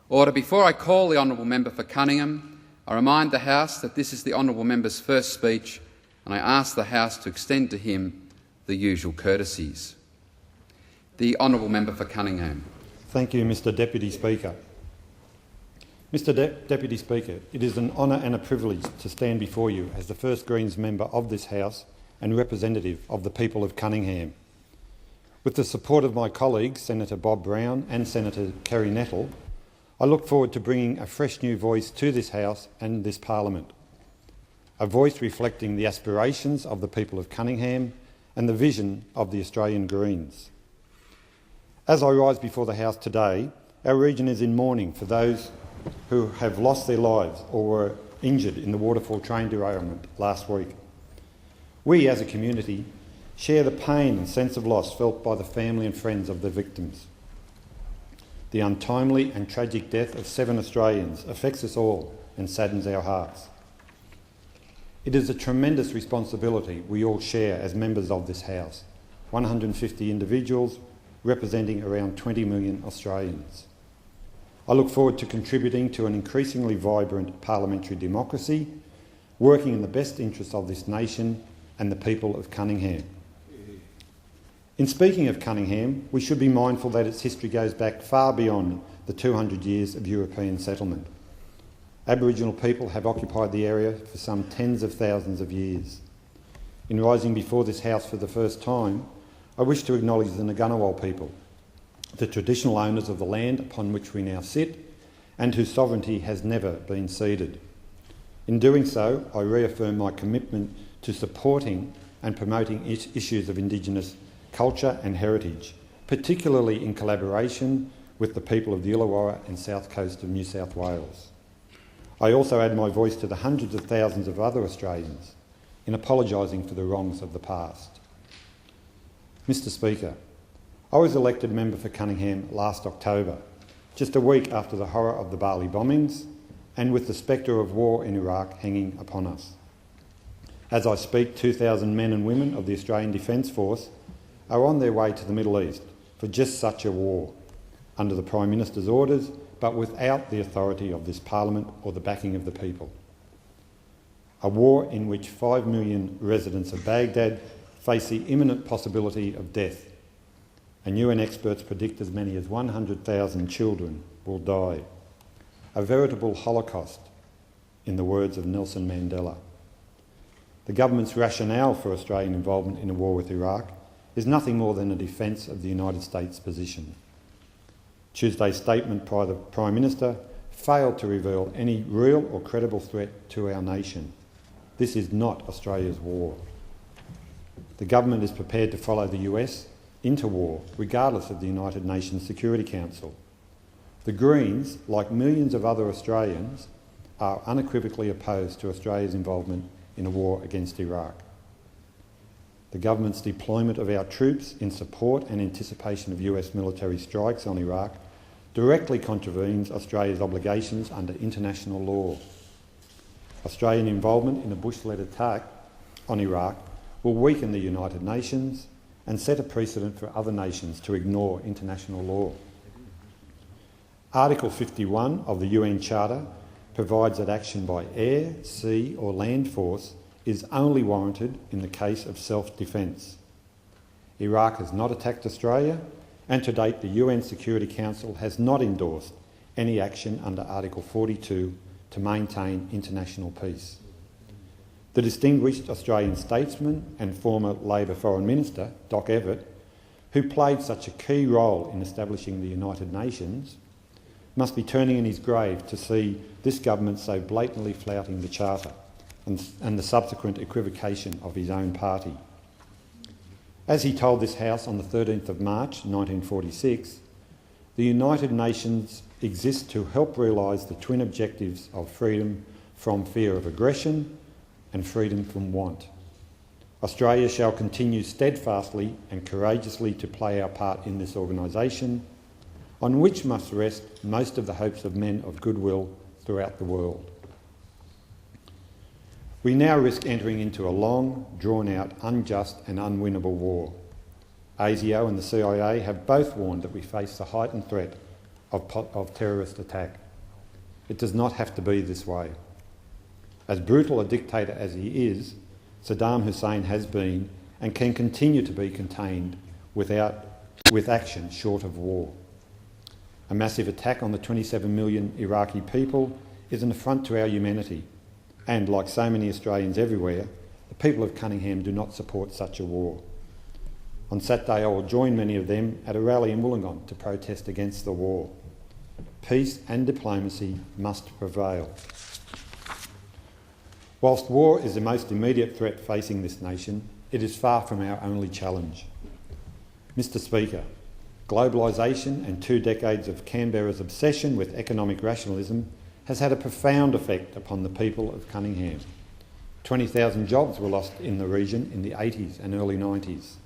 Order. Before I call the honourable member for Cunningham, I remind the House that this is the honourable member's first speech, and I ask the House to extend to him the usual courtesies. The honourable member for Cunningham. Thank you, Mr Deputy Speaker. Mr Deputy Speaker, it is an honour and a privilege to stand before you as the first Greens member of this House and representative of the people of Cunningham. With the support of my colleagues, Senator Bob Brown and Senator Kerry Nettle, I look forward to bringing a fresh new voice to this House and this Parliament, a voice reflecting the aspirations of the people of Cunningham and the vision of the Australian Greens. As I rise before the House today, our region is in mourning for those who have lost their lives or were injured in the Waterfall train derailment last week. We as a community share the pain and sense of loss felt by the family and friends of the victims. The untimely and tragic death of 7 Australians affects us all and saddens our hearts. It is a tremendous responsibility we all share as members of this House, 150 individuals representing around 20 million Australians. I look forward to contributing to an increasingly vibrant parliamentary democracy, working in the best interests of this nation and the people of Cunningham. In speaking of Cunningham, we should be mindful that its history goes back far beyond the 200 years of European settlement. Aboriginal people have occupied the area for some tens of thousands of years. In rising before this House for the first time, I wish to acknowledge the Ngunnawal people, the traditional owners of the land upon which we now sit and whose sovereignty has never been ceded. In doing so, I reaffirm my commitment to supporting and promoting issues of Indigenous culture and heritage, particularly in collaboration with the people of the Illawarra and south coast of New South Wales. I also add my voice to the hundreds of thousands of other Australians in apologising for the wrongs of the past. Mr Speaker, I was elected member for Cunningham last October, just a week after the horror of the Bali bombings and with the spectre of war in Iraq hanging upon us. As I speak, 2,000 men and women of the Australian Defence Force are on their way to the Middle East for just such a war, under the Prime Minister's orders, but without the authority of this Parliament or the backing of the people. A war in which 5 million residents of Baghdad face the imminent possibility of death, and UN experts predict as many as 100,000 children will die. A veritable holocaust, in the words of Nelson Mandela. The government's rationale for Australian involvement in a war with Iraq is nothing more than a defence of the United States' position. Tuesday's statement by the Prime Minister failed to reveal any real or credible threat to our nation. This is not Australia's war. The government is prepared to follow the US into war, regardless of the United Nations Security Council. The Greens, like millions of other Australians, are unequivocally opposed to Australia's involvement in a war against Iraq. The government's deployment of our troops in support and anticipation of US military strikes on Iraq directly contravenes Australia's obligations under international law. Australian involvement in a Bush-led attack on Iraq will weaken the United Nations and set a precedent for other nations to ignore international law. Article 51 of the UN Charter provides that action by air, sea or land force is only warranted in the case of self-defence. Iraq has not attacked Australia, and to date the UN Security Council has not endorsed any action under Article 42 to maintain international peace. The distinguished Australian statesman and former Labor Foreign Minister, Doc Evatt, who played such a key role in establishing the United Nations, must be turning in his grave to see this government so blatantly flouting the Charter and the subsequent equivocation of his own party. As he told this House on the 13th of March 1946, the United Nations exists to help realise the twin objectives of freedom from fear of aggression and freedom from want. Australia shall continue steadfastly and courageously to play our part in this organisation, on which must rest most of the hopes of men of goodwill throughout the world. We now risk entering into a long, drawn-out, unjust and unwinnable war. ASIO and the CIA have both warned that we face the heightened threat of terrorist attack. It does not have to be this way. As brutal a dictator as he is, Saddam Hussein has been and can continue to be contained with action short of war. A massive attack on the 27 million Iraqi people is an affront to our humanity, and like so many Australians everywhere, the people of Cunningham do not support such a war. On Saturday I will join many of them at a rally in Wollongong to protest against the war. Peace and diplomacy must prevail. Whilst war is the most immediate threat facing this nation, it is far from our only challenge. Mr Speaker, globalisation and 2 decades of Canberra's obsession with economic rationalism has had a profound effect upon the people of Cunningham. 20,000 jobs were lost in the region in the 80s and early 90s.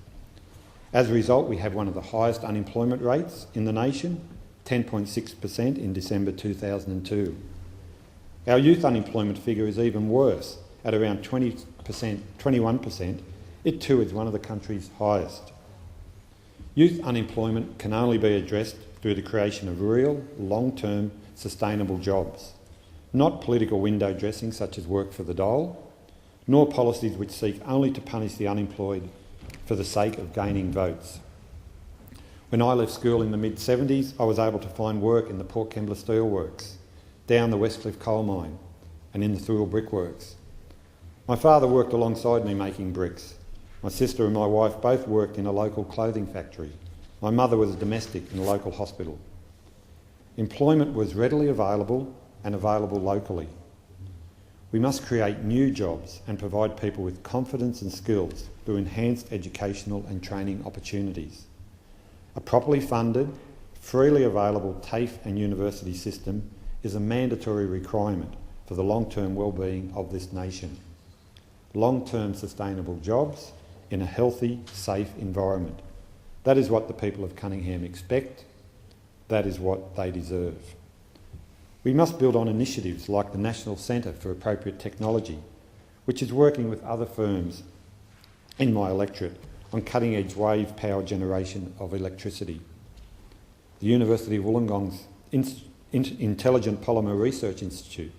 As a result, we have one of the highest unemployment rates in the nation, 10.6% in December 2002. Our youth unemployment figure is even worse, at around 21%. It too is one of the country's highest. Youth unemployment can only be addressed through the creation of real, long-term, sustainable jobs, not political window dressing such as work for the dole, nor policies which seek only to punish the unemployed for the sake of gaining votes. When I left school in the mid-70s, I was able to find work in the Port Kembla Steelworks, down the Westcliff coal mine and in the Thurl brickworks. My father worked alongside me making bricks. My sister and my wife both worked in a local clothing factory. My mother was a domestic in a local hospital. Employment was readily available and available locally. We must create new jobs and provide people with confidence and skills through enhanced educational and training opportunities. A properly funded, freely available TAFE and university system is a mandatory requirement for the long-term well-being of this nation. Long-term sustainable jobs in a healthy, safe environment. That is what the people of Cunningham expect. That is what they deserve. We must build on initiatives like the National Centre for Appropriate Technology, which is working with other firms in my electorate on cutting-edge wave power generation of electricity. The University of Wollongong's Intelligent Polymer Research Institute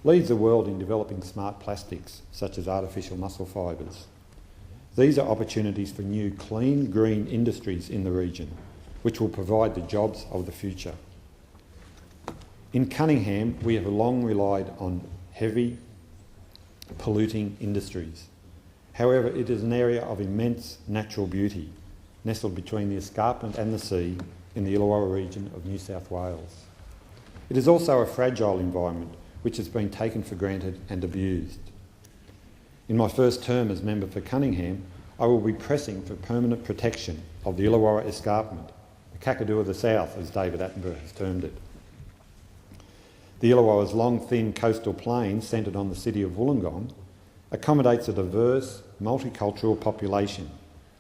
leads the world in developing smart plastics, such as artificial muscle fibres. These are opportunities for new clean, green industries in the region, which will provide the jobs of the future. In Cunningham, we have long relied on heavy, polluting industries. However, it is an area of immense natural beauty, nestled between the escarpment and the sea in the Illawarra region of New South Wales. It is also a fragile environment which has been taken for granted and abused. In my first term as member for Cunningham, I will be pressing for permanent protection of the Illawarra escarpment, the Kakadu of the South, as David Attenborough has termed it. The Illawarra's long, thin coastal plain, centred on the city of Wollongong, accommodates a diverse, multicultural population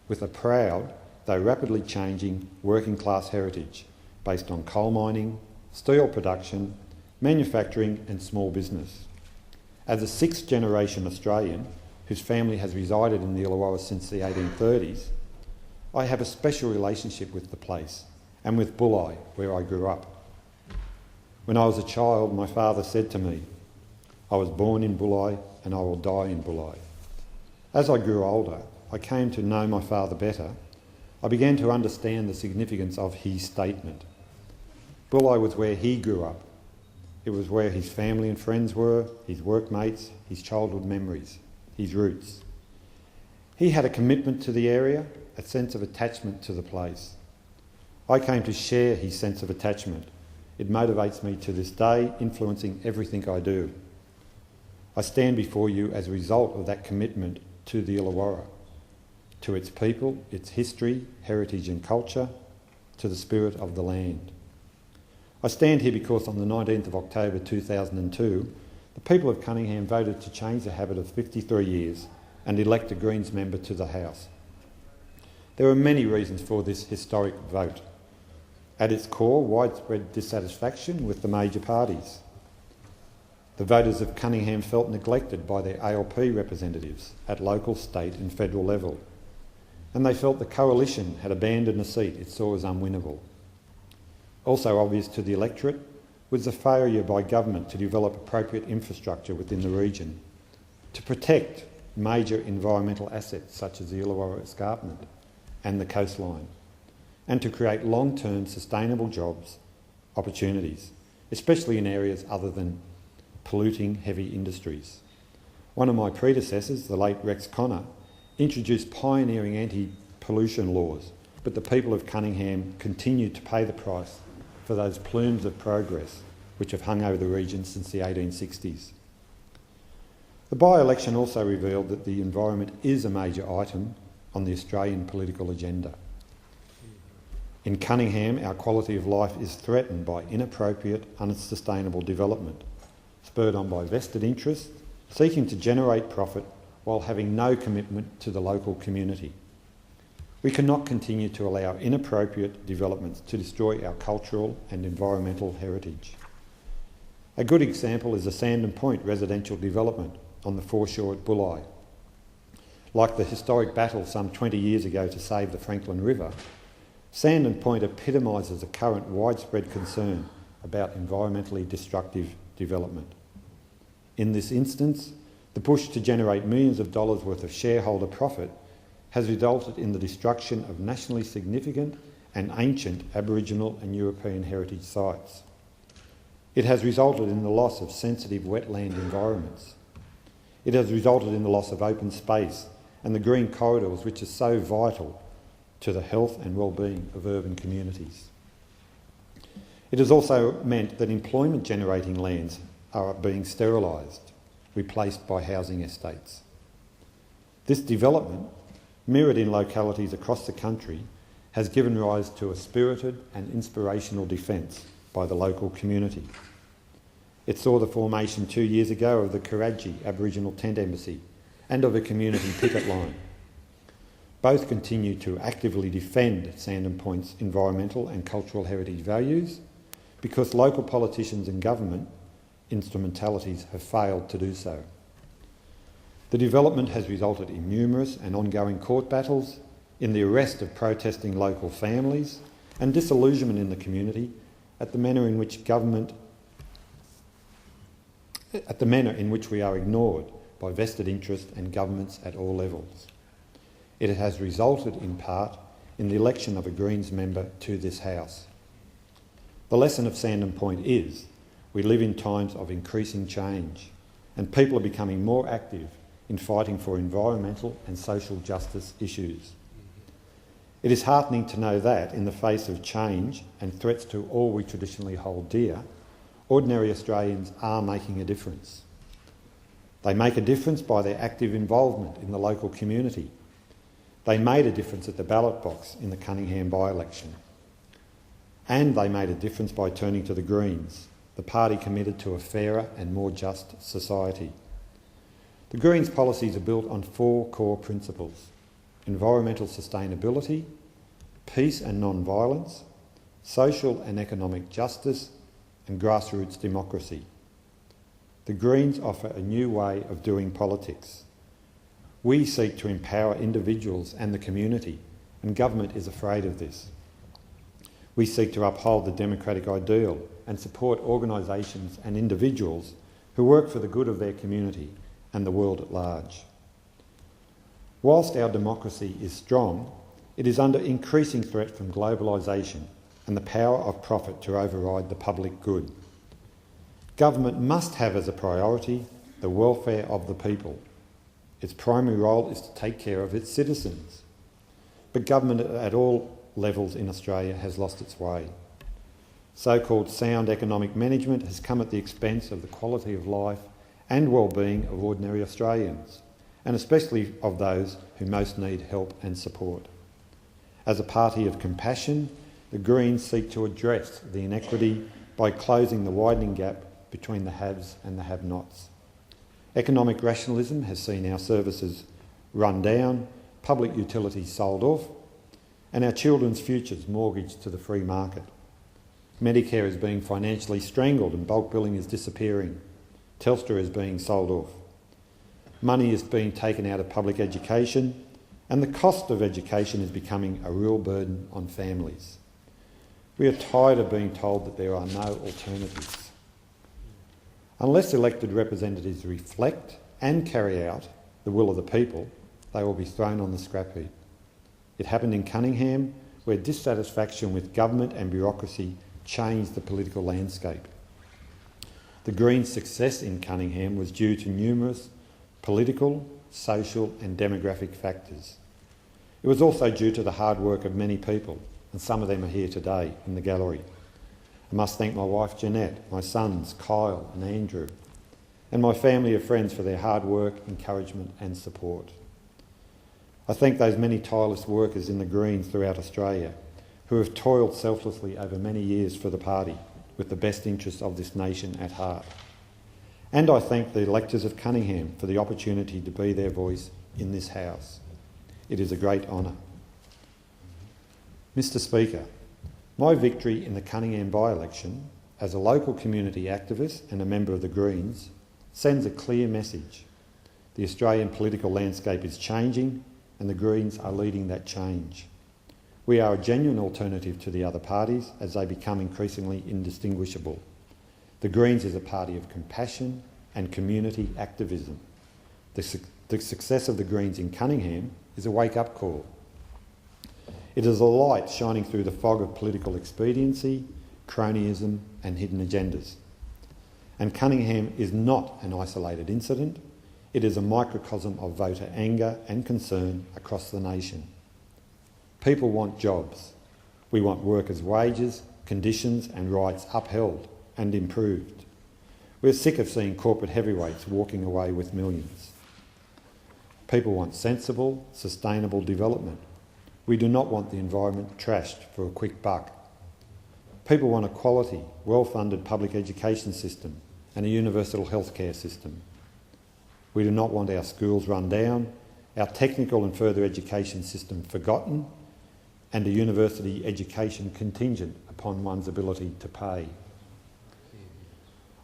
with a proud, though rapidly changing, working-class heritage based on coal mining, steel production, manufacturing and small business. As a sixth-generation Australian whose family has resided in the Illawarra since the 1830s, I have a special relationship with the place and with Bulli, where I grew up. When I was a child, my father said to me, "I was born in Bulli and I will die in Bulli." As I grew older, I came to know my father better. I began to understand the significance of his statement. Bulli was where he grew up. It was where his family and friends were, his workmates, his childhood memories, his roots. He had a commitment to the area, a sense of attachment to the place. I came to share his sense of attachment. It motivates me to this day, influencing everything I do. I stand before you as a result of that commitment to the Illawarra, to its people, its history, heritage and culture, to the spirit of the land. I stand here because on the 19th of October 2002, the people of Cunningham voted to change the habit of 53 years and elect a Greens member to the House. There are many reasons for this historic vote. At its core, widespread dissatisfaction with the major parties. The voters of Cunningham felt neglected by their ALP representatives at local, state and federal level, and they felt the coalition had abandoned a seat it saw as unwinnable. Also obvious to the electorate was the failure by government to develop appropriate infrastructure within the region to protect major environmental assets such as the Illawarra Escarpment and the coastline, and to create long-term sustainable jobs opportunities, especially in areas other than polluting heavy industries. One of my predecessors, the late Rex Connor, introduced pioneering anti-pollution laws, but the people of Cunningham continued to pay the price for those plumes of progress which have hung over the region since the 1860s. The by-election also revealed that the environment is a major item on the Australian political agenda. In Cunningham, our quality of life is threatened by inappropriate, unsustainable development, spurred on by vested interests, seeking to generate profit while having no commitment to the local community. We cannot continue to allow inappropriate developments to destroy our cultural and environmental heritage. A good example is the Sandon Point residential development on the foreshore at Bulli. Like the historic battle some 20 years ago to save the Franklin River, Sandon Point epitomises a current widespread concern about environmentally destructive development. In this instance, the push to generate millions of dollars worth of shareholder profit has resulted in the destruction of nationally significant and ancient Aboriginal and European heritage sites. It has resulted in the loss of sensitive wetland environments. It has resulted in the loss of open space and the green corridors which are so vital to the health and well-being of urban communities. It has also meant that employment-generating lands are being sterilised, replaced by housing estates. This development, mirrored in localities across the country, has given rise to a spirited and inspirational defence by the local community. It saw the formation 2 years ago of the Karaji Aboriginal Tent Embassy and of a community picket line. Both continue to actively defend Sandon Point's environmental and cultural heritage values because local politicians and government instrumentalities have failed to do so. The development has resulted in numerous and ongoing court battles, in the arrest of protesting local families, and disillusionment in the community at the manner in which we are ignored by vested interest and governments at all levels. It has resulted in part in the election of a Greens member to this House. The lesson of Sandon Point is we live in times of increasing change and people are becoming more active in fighting for environmental and social justice issues. It is heartening to know that, in the face of change and threats to all we traditionally hold dear, ordinary Australians are making a difference. They make a difference by their active involvement in the local community. They made a difference at the ballot box in the Cunningham by-election. And they made a difference by turning to the Greens, the party committed to a fairer and more just society. The Greens' policies are built on 4 core principles: environmental sustainability, peace and non-violence, social and economic justice, and grassroots democracy. The Greens offer a new way of doing politics. We seek to empower individuals and the community, and government is afraid of this. We seek to uphold the democratic ideal and support organisations and individuals who work for the good of their community and the world at large. Whilst our democracy is strong, it is under increasing threat from globalisation and the power of profit to override the public good. Government must have as a priority the welfare of the people. Its primary role is to take care of its citizens. But government at all levels in Australia has lost its way. So-called sound economic management has come at the expense of the quality of life and well-being of ordinary Australians, and especially of those who most need help and support. As a party of compassion, the Greens seek to address the inequity by closing the widening gap between the haves and the have-nots. Economic rationalism has seen our services run down, public utilities sold off, and our children's futures mortgaged to the free market. Medicare is being financially strangled and bulk billing is disappearing. Telstra is being sold off. Money is being taken out of public education, and the cost of education is becoming a real burden on families. We are tired of being told that there are no alternatives. Unless elected representatives reflect and carry out the will of the people, they will be thrown on the scrap heap. It happened in Cunningham, where dissatisfaction with government and bureaucracy changed the political landscape. The Greens' success in Cunningham was due to numerous political, social and demographic factors. It was also due to the hard work of many people, and some of them are here today in the gallery. I must thank my wife Jeanette, my sons Kyle and Andrew, and my family of friends for their hard work, encouragement and support. I thank those many tireless workers in the Greens throughout Australia who have toiled selflessly over many years for the party with the best interests of this nation at heart. And I thank the electors of Cunningham for the opportunity to be their voice in this House. It is a great honour. Mr Speaker, my victory in the Cunningham by-election as a local community activist and a member of the Greens sends a clear message. The Australian political landscape is changing and the Greens are leading that change. We are a genuine alternative to the other parties as they become increasingly indistinguishable. The Greens is a party of compassion and community activism. The success of the Greens in Cunningham is a wake-up call. It is a light shining through the fog of political expediency, cronyism and hidden agendas. And Cunningham is not an isolated incident. It is a microcosm of voter anger and concern across the nation. People want jobs. We want workers' wages, conditions and rights upheld and improved. We're sick of seeing corporate heavyweights walking away with millions. People want sensible, sustainable development. We do not want the environment trashed for a quick buck. People want a quality, well-funded public education system and a universal healthcare system. We do not want our schools run down, our technical and further education system forgotten, and a university education contingent upon one's ability to pay.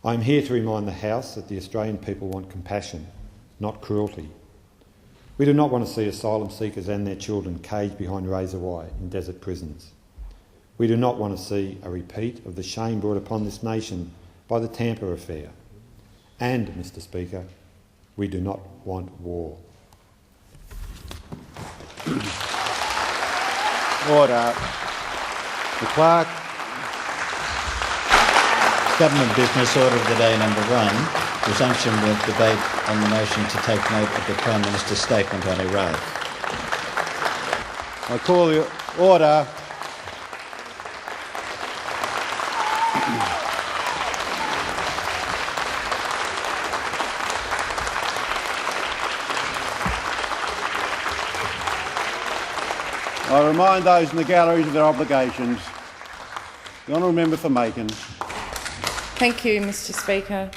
I am here to remind the House that the Australian people want compassion, not cruelty. We do not want to see asylum seekers and their children caged behind razor wire in desert prisons. We do not want to see a repeat of the shame brought upon this nation by the Tampa affair. And, Mr Speaker, we do not want war. Order. The Clerk. Government business order of the day number 1, resumption of debate on the motion to take note of the Prime Minister's statement on Iraq. I call the order. I remind those in the galleries of their obligations. The honourable member for Macon. Thank you, Mr Speaker.